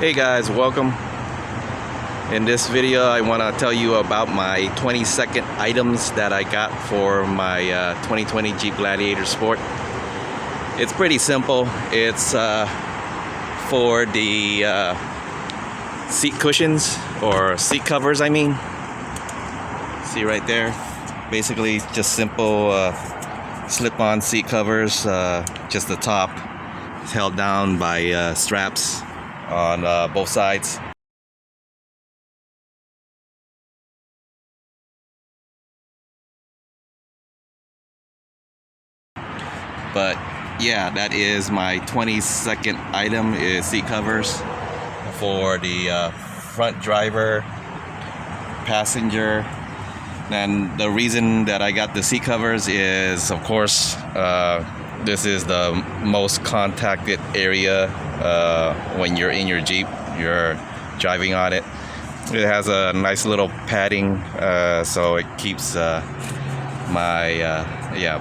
Hey guys, welcome. In this video I want to tell you about my 22nd items that I got for my 2020 Jeep Gladiator Sport. It's pretty simple. It's for the seat cushions or seat covers, I mean. See right there? Basically just simple slip-on seat covers. Just the top is held down by straps on both sides. But yeah, that is my 22nd item, is seat covers for the front driver, passenger. And the reason that I got the seat covers is, of course, this is the most contacted area when you're in your Jeep, you're driving on it. It has a nice little padding, so it keeps my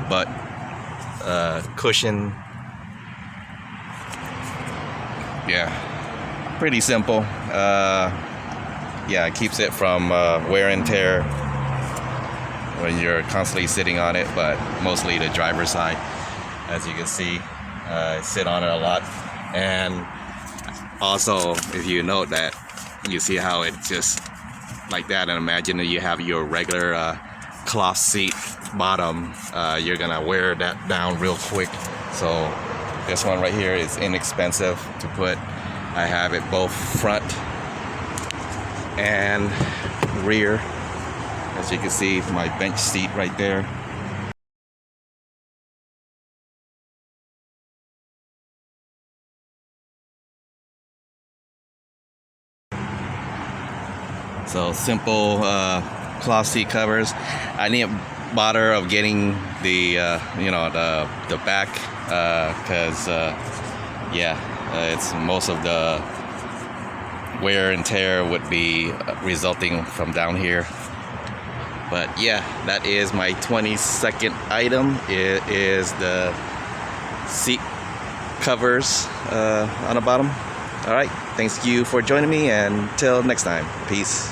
butt cushion. Yeah, pretty simple. Yeah, it keeps it from wear and tear when you're constantly sitting on it, but mostly the driver's side. As you can see, I sit on it a lot. And also, if you note that, you see how it's just like that, and imagine that you have your regular cloth seat bottom, you're gonna wear that down real quick. So this one right here is inexpensive to put. I have it both front and rear. As you can see, my bench seat right there. So simple cloth seat covers. I didn't bother of getting the the back because it's most of the wear and tear would be resulting from down here. But yeah, that is my 22nd item. It is the seat covers on the bottom. All right, thanks you for joining me, and until next time, peace.